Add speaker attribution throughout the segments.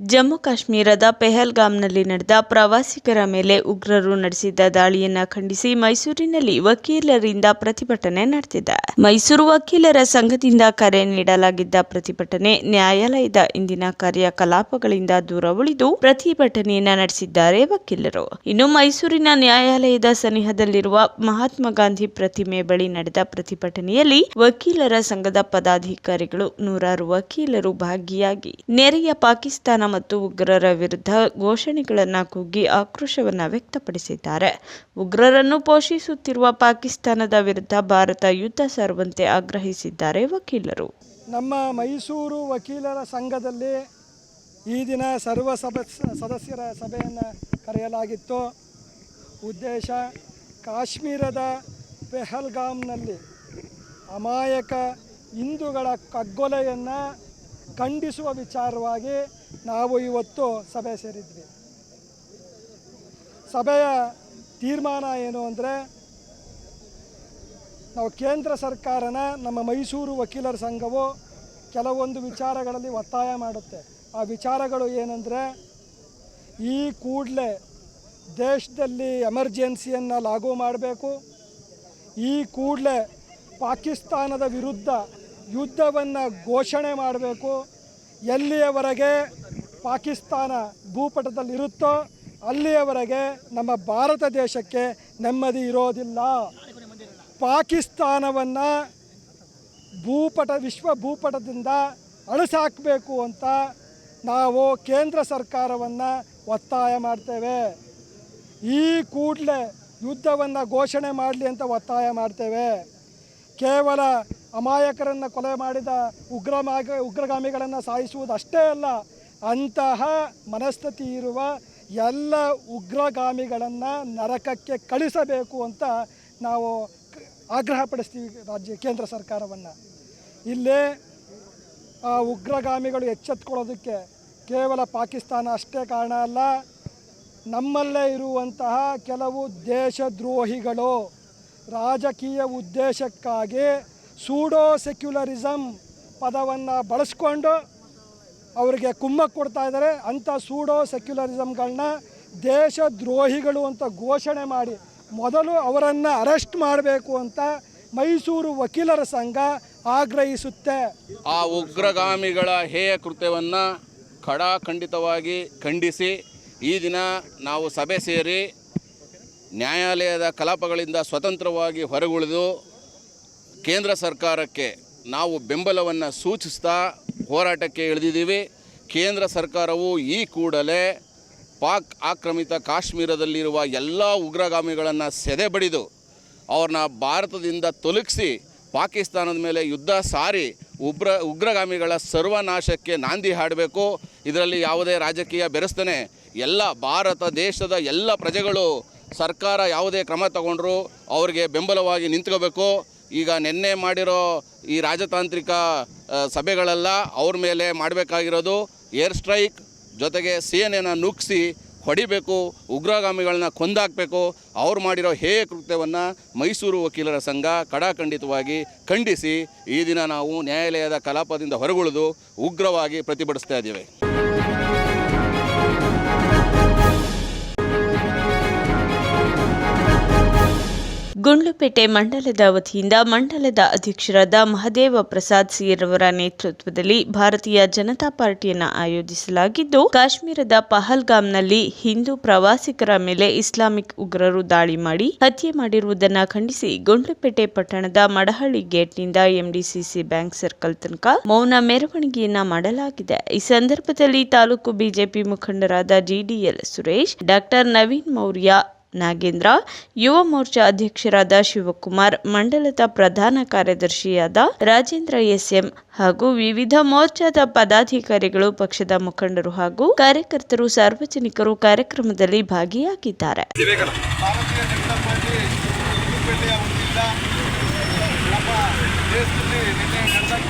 Speaker 1: ಜಮ್ಮು ಕಾಶ್ಮೀರದ ಪೆಹಲ್ಗಾಮ್ನಲ್ಲಿ ನಡೆದ ಪ್ರವಾಸಿಗರ ಮೇಲೆ ಉಗ್ರರು ನಡೆಸಿದ ದಾಳಿಯನ್ನು ಖಂಡಿಸಿ ಮೈಸೂರಿನಲ್ಲಿ ವಕೀಲರಿಂದ ಪ್ರತಿಭಟನೆ ನಡೆದಿದೆ. ಮೈಸೂರು ವಕೀಲರ ಸಂಘದಿಂದ ಕರೆ ನೀಡಲಾಗಿದ್ದ ಪ್ರತಿಭಟನೆ ನ್ಯಾಯಾಲಯದ ಇಂದಿನ ಕಾರ್ಯಕಲಾಪಗಳಿಂದ ದೂರ ಉಳಿದು ಪ್ರತಿಭಟನೆಯನ್ನ ನಡೆಸಿದ್ದಾರೆ ವಕೀಲರು. ಇನ್ನು ಮೈಸೂರಿನ ನ್ಯಾಯಾಲಯದ ಸನಿಹದಲ್ಲಿರುವ ಮಹಾತ್ಮ ಗಾಂಧಿ ಪ್ರತಿಮೆ ಬಳಿ ನಡೆದ ಪ್ರತಿಭಟನೆಯಲ್ಲಿ ವಕೀಲರ ಸಂಘದ ಪದಾಧಿಕಾರಿಗಳು ನೂರಾರು ವಕೀಲರು ಭಾಗಿಯಾಗಿ ನೆರೆಯ ಪಾಕಿಸ್ತಾನ ಮತ್ತು ಉಗ್ರರ ವಿರುದ್ಧ ಘೋಷಣೆಗಳನ್ನು ಕೂಗಿ ಆಕ್ರೋಶವನ್ನು ವ್ಯಕ್ತಪಡಿಸಿದ್ದಾರೆ. ಉಗ್ರರನ್ನು ಪೋಷಿಸುತ್ತಿರುವ ಪಾಕಿಸ್ತಾನದ ವಿರುದ್ಧ ಭಾರತ ಯುದ್ಧ ಸಾರುವಂತೆ ಆಗ್ರಹಿಸಿದ್ದಾರೆ ವಕೀಲರು.
Speaker 2: ನಮ್ಮ ಮೈಸೂರು ವಕೀಲರ ಸಂಘದಲ್ಲಿ ಈ ದಿನ ಸರ್ವ ಸದಸ್ಯರ ಸಭೆಯನ್ನು ಕರೆಯಲಾಗಿತ್ತು. ಉದ್ದೇಶ ಕಾಶ್ಮೀರದ ಪೆಹಲ್ಗಾಮ್ನಲ್ಲಿ ಅಮಾಯಕ ಹಿಂದೂಗಳ ಕಗ್ಗೊಲೆಯನ್ನು ಖಂಡಿಸುವ ವಿಚಾರವಾಗಿ ನಾವು ಇವತ್ತು ಸಭೆ ಸೇರಿದ್ವಿ. ಸಭೆಯ ತೀರ್ಮಾನ ಏನು ಅಂದರೆ, ನಾವು ಕೇಂದ್ರ ಸರ್ಕಾರನ ನಮ್ಮ ಮೈಸೂರು ವಕೀಲರ ಸಂಘವು ಕೆಲವೊಂದು ವಿಚಾರಗಳಲ್ಲಿ ಒತ್ತಾಯ ಮಾಡುತ್ತೆ. ಆ ವಿಚಾರಗಳು ಏನಂದರೆ, ಈ ಕೂಡಲೇ ದೇಶದಲ್ಲಿ ಎಮರ್ಜೆನ್ಸಿಯನ್ನು ಲಾಗು ಮಾಡಬೇಕು, ಈ ಕೂಡಲೇ ಪಾಕಿಸ್ತಾನದ ವಿರುದ್ಧ ಯುದ್ಧವನ್ನು ಘೋಷಣೆ ಮಾಡಬೇಕು, ಎಲ್ಲಿಯವರೆಗೆ ಪಾಕಿಸ್ತಾನ ಭೂಪಟದಲ್ಲಿರುತ್ತೋ ಅಲ್ಲಿಯವರೆಗೆ ನಮ್ಮ ಭಾರತ ದೇಶಕ್ಕೆ ನೆಮ್ಮದಿ ಇರೋದಿಲ್ಲ. ಪಾಕಿಸ್ತಾನವನ್ನು ವಿಶ್ವ ಭೂಪಟದಿಂದ ಅಳಿಸಾಕಬೇಕು ಅಂತ ನಾವು ಕೇಂದ್ರ ಸರ್ಕಾರವನ್ನು ಒತ್ತಾಯ ಮಾಡ್ತೇವೆ. ಈ ಕೂಡಲೇ ಯುದ್ಧವನ್ನು ಘೋಷಣೆ ಮಾಡಲಿ ಅಂತ ಒತ್ತಾಯ ಮಾಡ್ತೇವೆ. ಕೇವಲ ಅಮಾಯಕರನ್ನು ಕೊಲೆ ಮಾಡಿದ ಉಗ್ರಗಾಮಿಗಳನ್ನು ಸಾಯಿಸುವುದು ಅಷ್ಟೇ ಅಲ್ಲ, ಅಂತಹ ಮನಸ್ಥಿತಿ ಇರುವ ಎಲ್ಲ ಉಗ್ರಗಾಮಿಗಳನ್ನು ನರಕಕ್ಕೆ ಕಳಿಸಬೇಕು ಅಂತ ನಾವು ಆಗ್ರಹಪಡಿಸ್ತೀವಿ ಕೇಂದ್ರ ಸರ್ಕಾರವನ್ನು. ಇಲ್ಲೇ ಆ ಉಗ್ರಗಾಮಿಗಳು ಎಚ್ಚೆತ್ತುಕೊಳ್ಳೋದಕ್ಕೆ ಕೇವಲ ಪಾಕಿಸ್ತಾನ ಅಷ್ಟೇ ಕಾರಣ ಅಲ್ಲ, ನಮ್ಮಲ್ಲೇ ಇರುವಂತಹ ಕೆಲವು ದೇಶದ್ರೋಹಿಗಳು ರಾಜಕೀಯ ಉದ್ದೇಶಕ್ಕಾಗಿ ಸೂಡೋ ಸೆಕ್ಯುಲರಿಸಮ್ ಪದವನ್ನು ಬಳಸ್ಕೊಂಡು ಅವರಿಗೆ ಕುಮ್ಮಕ್ಕು ಕೊಡ್ತಾ ಇದ್ದಾರೆ. ಅಂಥ ಸೂಡೋ ಸೆಕ್ಯುಲರಿಸಮ್ಗಳನ್ನ ದೇಶದ್ರೋಹಿಗಳು ಅಂತ ಘೋಷಣೆ ಮಾಡಿ ಮೊದಲು ಅವರನ್ನು ಅರೆಸ್ಟ್ ಮಾಡಬೇಕು ಅಂತ ಮೈಸೂರು ವಕೀಲರ ಸಂಘ ಆಗ್ರಹಿಸುತ್ತೆ.
Speaker 3: ಆ ಉಗ್ರಗಾಮಿಗಳ ಹೇಯ ಕೃತ್ಯವನ್ನು ಖಂಡಿತವಾಗಿ ಖಂಡಿಸಿ ಈ ದಿನ ನಾವು ಸಭೆ ಸೇರಿ ನ್ಯಾಯಾಲಯದ ಕಲಾಪಗಳಿಂದ ಸ್ವತಂತ್ರವಾಗಿ ಹೊರಗುಳಿದು ಕೇಂದ್ರ ಸರ್ಕಾರಕ್ಕೆ ನಾವು ಬೆಂಬಲವನ್ನು ಸೂಚಿಸ್ತಾ ಹೋರಾಟಕ್ಕೆ ಇಳಿದಿದ್ದೀವಿ. ಕೇಂದ್ರ ಸರ್ಕಾರವು ಈ ಕೂಡಲೇ ಪಾಕ್ ಆಕ್ರಮಿತ ಕಾಶ್ಮೀರದಲ್ಲಿರುವ ಎಲ್ಲ ಉಗ್ರಗಾಮಿಗಳನ್ನು ಸೆದೆಬಡಿದು ಅವ್ರನ್ನ ಭಾರತದಿಂದ ತೊಲಗಿಸಿ ಪಾಕಿಸ್ತಾನದ ಮೇಲೆ ಯುದ್ಧ ಸಾರಿ ಉಗ್ರಗಾಮಿಗಳ ಸರ್ವನಾಶಕ್ಕೆ ನಾಂದಿ ಹಾಡಬೇಕು. ಇದರಲ್ಲಿ ಯಾವುದೇ ರಾಜಕೀಯ ಬೆರೆಸ್ತನೆ ಎಲ್ಲ ಭಾರತ ದೇಶದ ಎಲ್ಲ ಪ್ರಜೆಗಳು ಸರ್ಕಾರ ಯಾವುದೇ ಕ್ರಮ ತಗೊಂಡ್ರು ಅವ್ರಿಗೆ ಬೆಂಬಲವಾಗಿ ನಿಂತ್ಕೋಬೇಕು. ಈಗ ನಿನ್ನೆ ಮಾಡಿರೋ ಈ ರಾಜತಾಂತ್ರಿಕ ಸಭೆಗಳೆಲ್ಲ ಅವ್ರ ಮೇಲೆ ಮಾಡಬೇಕಾಗಿರೋದು ಏರ್ ಸ್ಟ್ರೈಕ್, ಜೊತೆಗೆ ಸೇನೆಯನ್ನು ನುಗ್ಗಿಸಿ ಹೊಡಿಬೇಕು, ಉಗ್ರಗಾಮಿಗಳನ್ನ ಕೊಂದಾಕಬೇಕು. ಅವ್ರು ಮಾಡಿರೋ ಹೇಯ ಕೃತ್ಯವನ್ನು ಮೈಸೂರು ವಕೀಲರ ಸಂಘ ಖಂಡಿತವಾಗಿ ಖಂಡಿಸಿ ಈ ದಿನ ನಾವು ನ್ಯಾಯಾಲಯದ ಕಲಾಪದಿಂದ ಹೊರಗುಳಿದು ಉಗ್ರವಾಗಿ ಪ್ರತಿಭಟಿಸ್ತಾ ಇದ್ದೇವೆ.
Speaker 1: ಗುಂಡ್ಲುಪೇಟೆ ಮಂಡಲದ ವತಿಯಿಂದ ಮಂಡಲದ ಅಧ್ಯಕ್ಷರಾದ ಮಹದೇವ ಪ್ರಸಾದ್ ಸಿರವರ ನೇತೃತ್ವದಲ್ಲಿ ಭಾರತೀಯ ಜನತಾ ಪಾರ್ಟಿಯನ್ನು ಆಯೋಜಿಸಲಾಗಿದ್ದು, ಕಾಶ್ಮೀರದ ಪಹಲ್ಗಾಮ್ನಲ್ಲಿ ಹಿಂದೂ ಪ್ರವಾಸಿಗರ ಮೇಲೆ ಇಸ್ಲಾಮಿಕ್ ಉಗ್ರರು ದಾಳಿ ಮಾಡಿ ಹತ್ಯೆ ಮಾಡಿರುವುದನ್ನು ಖಂಡಿಸಿ ಗುಂಡ್ಲುಪೇಟೆ ಪಟ್ಟಣದ ಮಡಹಳ್ಳಿ ಗೇಟ್ನಿಂದ ಎಂಡಿಸಿಸಿ ಬ್ಯಾಂಕ್ ಸರ್ಕಲ್ ತನಕ ಮೌನ ಮೆರವಣಿಗೆಯನ್ನ ಮಾಡಲಾಗಿದೆ. ಈ ಸಂದರ್ಭದಲ್ಲಿ ತಾಲೂಕು ಬಿಜೆಪಿ ಮುಖಂಡರಾದ ಡಿಡಿಎಲ್ ಸುರೇಶ್, ಡಾಕ್ಟರ್ ನವೀನ್ ಮೌರ್ಯ, ನಾಗೇಂದ್ರ, ಯುವ ಮೋರ್ಚಾ ಅಧ್ಯಕ್ಷರಾದ ಶಿವಕುಮಾರ್, ಮಂಡಲದ ಪ್ರಧಾನ ಕಾರ್ಯದರ್ಶಿಯಾದ ರಾಜೇಂದ್ರ ಎಸ್ಎಂ ಹಾಗೂ ವಿವಿಧ ಮೋರ್ಚಾದ ಪದಾಧಿಕಾರಿಗಳು, ಪಕ್ಷದ ಮುಖಂಡರು ಹಾಗೂ ಕಾರ್ಯಕರ್ತರು, ಸಾರ್ವಜನಿಕರು ಕಾರ್ಯಕ್ರಮದಲ್ಲಿ ಭಾಗಿಯಾಗಿದ್ದಾರೆ.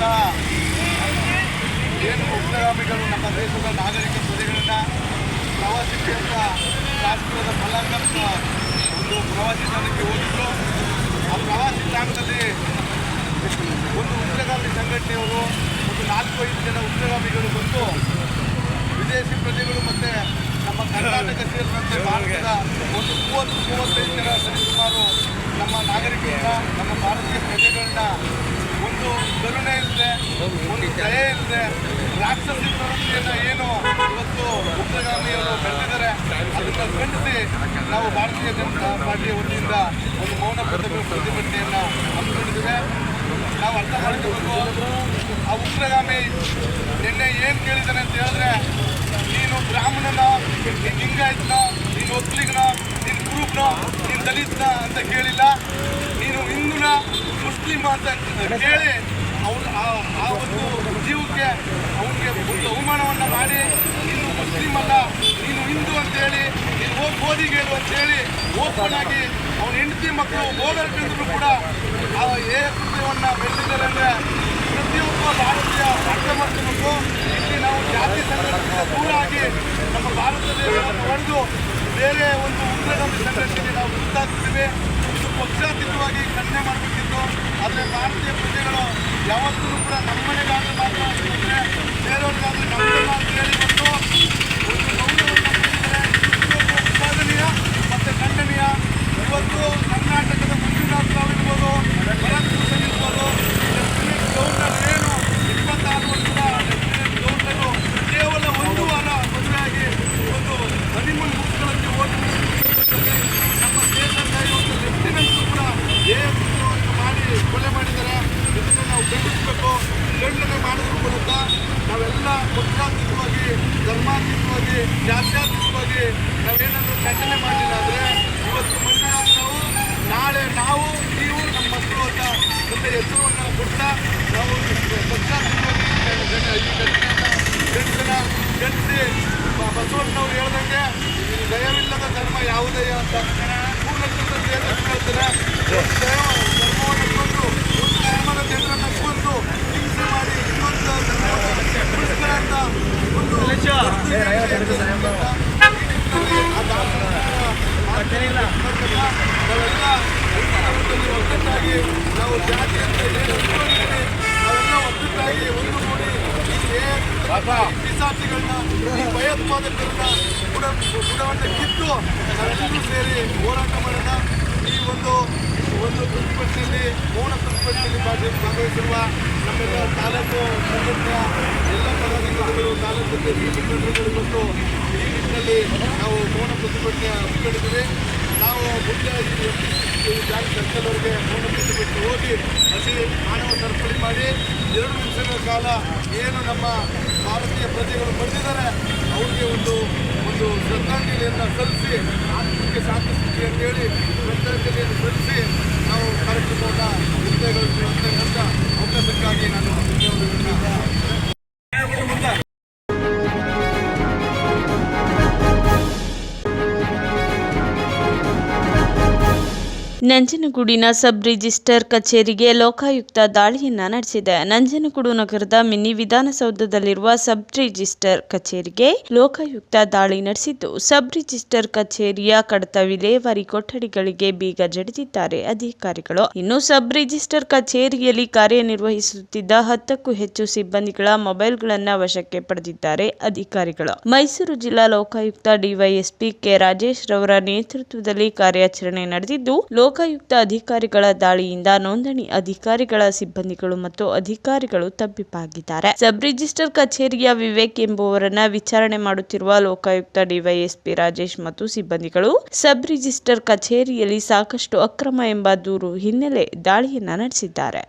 Speaker 4: ಕಾಶ್ಮೀರದ ಪಹಲ್ಗಾಮ್ನ ಒಂದು ಪ್ರವಾಸಿ ತಾಣಕ್ಕೆ ಹೋಗಿದ್ದು, ಆ ಪ್ರವಾಸಿ ತಾಣದಲ್ಲಿ ಒಂದು ಉಗ್ರಗಾಮಿ ಸಂಘಟನೆಯವರು ಒಂದು 4-5 ಜನ ಉಗ್ರಗಾಮಿಗಳು ಬಂದು ವಿದೇಶಿ ಪ್ರಜೆಗಳು ಮತ್ತು ನಮ್ಮ ಕರ್ನಾಟಕ ಸೇರಿದಂತೆ ಭಾರತದ ಒಂದು 30-35 ಜನ ಸರಿಸುಮಾರು ನಮ್ಮ ನಾಗರಿಕರನ್ನ, ನಮ್ಮ ಭಾರತೀಯ ಪ್ರಜೆಗಳನ್ನ ಒಂದು ಕರುಣೆ ಇಲ್ಲದೆ, ಒಂದು ದಯೆ ಇಲ್ಲದೆ, ರಾಕ್ಷಸಿ ಪ್ರವೃತ್ತಿಯನ್ನು ಏನು ಇವತ್ತು ಉಗ್ರಗಾಮಿಯವರು ಬೆಳೆದಿದ್ದಾರೆ ಅದನ್ನು ಖಂಡಿಸಿ ನಾವು ಭಾರತೀಯ ಜನತಾ ಪಾರ್ಟಿಯ ವತಿಯಿಂದ ಒಂದು ಮೌನ ಪ್ರತಿಭಟನೆಯನ್ನು ಹಮ್ಮಿಕೊಂಡಿದ್ದೇವೆ. ನಾವು ಅರ್ಥ ಮಾಡ್ಕೋಬೇಕು, ಆ ಉಗ್ರಗಾಮಿ ನಿನ್ನೆ ಏನು ಕೇಳಿದ್ದಾನೆ ಅಂತ ಹೇಳಿದ್ರೆ, ನೀನು ಬ್ರಾಹ್ಮಣನೋ, ನೀನು ಲಿಂಗಾಯತನೋ, ನೀನು ಒಕ್ಕಲಿಗನೋ, ನೀನು ಕುರುಬನೋ, ನೀನು ದಲಿತನ ಅಂತ ಕೇಳಿಲ್ಲ, ನೀನು ಹಿಂದೂನ ಮುಸ್ಲಿಮ್ ಅಂತ ಕೇಳಿ ಅವನು ಆ ಒಂದು ಜೀವಕ್ಕೆ ಅವನಿಗೆ ಒಂದು ಅವಮಾನವನ್ನು ಮಾಡಿ, ನೀನು ಮುಸ್ಲಿಮ್ ಅಲ್ಲ, ನೀನು ಹಿಂದೂ ಅಂತೇಳಿ, ನೀನು ಹೋಗಿ ಮೋದಿಗೆ ಹೇಳು ಅಂತೇಳಿ ಓಪನ್ ಆಗಿ ಅವನ ಹೆಂಡತಿ ಮಕ್ಕಳು ಹೋಗಲ್ಕಿದ್ರು ಕೂಡ ಆ ಕೃತ್ಯವನ್ನು ಬೆಳೆದಿದ್ದಾರೆ. ಅಂದರೆ ಪ್ರತಿಯೊಬ್ಬ ಭಾರತೀಯ ಅರ್ಥ ಮಾಡ್ಕೋಬೇಕು, ಇಲ್ಲಿ ನಾವು ಜಾತಿ ಸಂಘಟನೆಗೆ ದೂರ ಆಗಿ ನಮ್ಮ ಭಾರತ ದೇಶವನ್ನು ಹೊಡೆದು ಬೇರೆ ಒಂದು ಉಗ್ರಗಾಮಿ ಸಂಘಟನೆಗೆ ನಾವು ಮುಂದಾಗ್ತೀವಿ. ಇದು ಪಕ್ಷಾತೀತವಾಗಿ ಖಂಡನೆ ಮಾಡಬೇಕಿತ್ತು. ಆದರೆ ಭಾರತೀಯ ಪ್ರಜೆಗಳು ಯಾವತ್ತೂ ಕೂಡ ನಮ್ಮನೆಗಾಗಲಿ ಮಾತ್ರ ಅಂತಂದರೆ ಬೇರೆಯವ್ರಿಗಾಗಲಿ ನಮ್ಮಲ್ಲ ಅಂತ ಹೇಳಿಕೊಂಡು ಒಂದು ಗೌರವವನ್ನು ಕೊಟ್ಟಿದ್ದಾರೆ. ಉತ್ಪಾದನೆಯ ಮತ್ತು ಖಂಡನೀಯ. ಇವತ್ತು ಕರ್ನಾಟಕದ ಮಂಜುನಾಥ್ ರಾವ್ ಇರ್ಬೋದು, ಭರತ್ ಭೂಷಣ್ ಇರ್ಬೋದು, ಲೆಫ್ಟಿನೆಂಟ್ ಗವರ್ನರ್ ಏನು 26 ವರ್ಷದ ಲೆಫ್ಟಿನೆಂಟ್ ಗವರ್ನರು ಕೇವಲ ಒಂದು ವಾರ ಮದುವೆಯಾಗಿ ಒಂದು ಹನಿಮೂನ್ ಮುಗಿಸ್ಕೊಳ್ಳೋಕ್ಕೆ ಹೋಗಿ ನಮ್ಮ ದೇಶದ ಇವತ್ತು ಲೆಫ್ಟಿನೆಂಟ್ ಕೂಡ ದೇಹವನ್ನು ಮಾಡಿ ಕೊಲೆ ಮಾಡಿದ್ದಾರೆ. ಇದನ್ನು ನಾವು ಖಂಡಿಸಬೇಕು. ಖಂಡನೆ ಮಾಡೋದ್ರ ಮೂಲಕ ನಾವೆಲ್ಲ ಪಕ್ಷಾತೀತವಾಗಿ, ಧರ್ಮಾತೀತವಾಗಿ, ಜಾತ್ಯಾತೀತವಾಗಿ ನಾವೇನಾದರೂ ಖಂಡನೆ ಮಾಡಲಿಲ್ಲ ಅಂದರೆ ಇವತ್ತು ಮಂಜುನಾಥ್ ನಾವು ನಾಳೆ ನಾವು ನೀವು ನಮ್ಮ ಮಕ್ಕಳು ಅಂತ ಒಂದು ಹೆಸರನ್ನು ಕೊಡ್ತಾ ನಾವು ಪಕ್ಷಾತೀತವಾಗಿ ಈ ಘಟನೆಯನ್ನು ಗೆಲ್ಲಿಸಿ ಬಸವಣ್ಣವ್ರು ಹೇಳ್ದಂಗೆ ದಯವಿಲ್ಲದ ಧರ್ಮ ಯಾವುದಯ್ಯ ಅಂತ ಪೂರ್ಣಚಂದ್ರ ದೇವರನ್ನು ಹೇಳ್ತಾರೆ. ಧರ್ಮವನ್ನು ಕೊಂದು ಒಂದು ಧರ್ಮದ ಜನರನ್ನು ಕೊಂದು ಹಿಂಸೆ ಮಾಡಿ ಇನ್ನೊಂದು ಧರ್ಮವನ್ನು ಉಳಿಸ್ತಾರೆ ಅಂತ ಒಂದು ನಾವೆಲ್ಲ ಒಗ್ಗಟ್ಟಾಗಿ ನಾವು ಜಾತಿ ಅಂತ ನಾವೆಲ್ಲ ಒಗ್ಗಟ್ಟಾಗಿ ಒಂದು ಕೂಡಿ ಪಿಸಾಚಿಗಳನ್ನ, ಈ ಭಯೋತ್ಪಾದಕರನ್ನ ಬುಡವನ್ನು ಕಿತ್ತು ನಾವೆಲ್ಲರೂ ಸೇರಿ ಹೋರಾಟ ಮಾಡೋಣ. ಈ ಒಂದು ಪ್ರತಿಭಟನೆಯಲ್ಲಿ, ಮೌನ ಪ್ರತಿಭಟನೆಯಲ್ಲಿ ಭಾಗವಹಿಸಿರುವ ನಮ್ಮೆಲ್ಲ ತಾಲೂಕು ಸಂಘಟನೆಯ ಎಲ್ಲ ಪದಾಧಿಕಾರಿಗಳು, ತಾಲೂಕು ಮುಖಂಡರುಗಳು ಮತ್ತು ಈ ನಿಟ್ಟಿನಲ್ಲಿ ನಾವು ಮೌನ ಪ್ರತಿಭಟನೆ ಹಮ್ಮಿಕೊಂಡಿದ್ದೀವಿ. ನಾವು ಮುಂದೆ ಈ ಬ್ಯಾಂಕ್ ಸರ್ಕಲ್ವರೆಗೆ ಮೌನ ಪ್ರತಿಭಟನೆ ಹೋಗಿ ಹಸಿ ಮಾನವ ಸರಪಳಿ ಮಾಡಿ 2 ನಿಮಿಷಗಳ ಕಾಲ ಏನು ನಮ್ಮ ಭಾರತೀಯ ಪ್ರಜೆಗಳು ಬಂದಿದ್ದಾರೆ ಅವ್ರಿಗೆ ಒಂದು ಶ್ರದ್ಧಾಂಜಲಿಯನ್ನು ಸಲ್ಲಿಸಿ, ಆತ್ಮಕ್ಕೆ ಶಾಂತಿ ಅಂತೇಳಿ ಶ್ರದ್ಧಾಂಜಲಿಯನ್ನು ಸಲ್ಲಿಸಿ ನಾವು ಕಾರ್ಯಕ್ರಮವನ್ನು ನಿರ್ಣಯಗೊಳಿಸುವಂಥ ಅವಕಾಶಕ್ಕಾಗಿ ನಾನು ಧನ್ಯವಾದಗಳನ್ನು
Speaker 1: ನಂಜನಗೂಡಿನ ಸಬ್ ರಿಜಿಸ್ಟರ್ ಕಚೇರಿಗೆ ಲೋಕಾಯುಕ್ತ ದಾಳಿಯನ್ನ ನಡೆಸಿದೆ. ನಂಜನಗೂಡು ನಗರದ ಮಿನಿ ವಿಧಾನಸೌಧದಲ್ಲಿರುವ ಸಬ್ ರಿಜಿಸ್ಟರ್ ಕಚೇರಿಗೆ ಲೋಕಾಯುಕ್ತ ದಾಳಿ ನಡೆಸಿದ್ದು, ಸಬ್ ರಿಜಿಸ್ಟರ್ ಕಚೇರಿಯ ಕಡತ ವಿಲೇವಾರಿ ಕೊಠಡಿಗಳಿಗೆ ಬೀಗ ಜಡಿದಿದ್ದಾರೆ ಅಧಿಕಾರಿಗಳು. ಇನ್ನು ಸಬ್ ರಿಜಿಸ್ಟರ್ ಕಚೇರಿಯಲ್ಲಿ ಕಾರ್ಯನಿರ್ವಹಿಸುತ್ತಿದ್ದ 10ಕ್ಕೂ ಹೆಚ್ಚು ಸಿಬ್ಬಂದಿಗಳ ಮೊಬೈಲ್ಗಳನ್ನು ವಶಕ್ಕೆ ಪಡೆದಿದ್ದಾರೆ ಅಧಿಕಾರಿಗಳು. ಮೈಸೂರು ಜಿಲ್ಲಾ ಲೋಕಾಯುಕ್ತ ಡಿವೈಎಸ್ಪಿ ಕೆ ರಾಜೇಶ್ ರವರ ನೇತೃತ್ವದಲ್ಲಿ ಕಾರ್ಯಾಚರಣೆ ನಡೆದಿದ್ದು, ಲೋಕಾಯುಕ್ತ ಅಧಿಕಾರಿಗಳ ದಾಳಿಯಿಂದ ನೋಂದಣಿ ಅಧಿಕಾರಿಗಳ ಸಿಬ್ಬಂದಿಗಳು ಮತ್ತು ಅಧಿಕಾರಿಗಳು ತಬ್ಬಿಬ್ಬಾಗಿದ್ದಾರೆ. ಸಬ್ ರಿಜಿಸ್ಟರ್ ಕಚೇರಿಯ ವಿವೇಕ್ ಎಂಬುವರನ್ನ ವಿಚಾರಣೆ ಮಾಡುತ್ತಿರುವ ಲೋಕಾಯುಕ್ತ ಡಿವೈಎಸ್ಪಿ ರಾಜೇಶ್ ಮತ್ತು ಸಿಬ್ಬಂದಿಗಳು ಸಬ್ ರಿಜಿಸ್ಟರ್ ಕಚೇರಿಯಲ್ಲಿ ಸಾಕಷ್ಟು ಅಕ್ರಮ ಎಂಬ ದೂರು ಹಿನ್ನೆಲೆ ದಾಳಿಯನ್ನ ನಡೆಸಿದ್ದಾರೆ.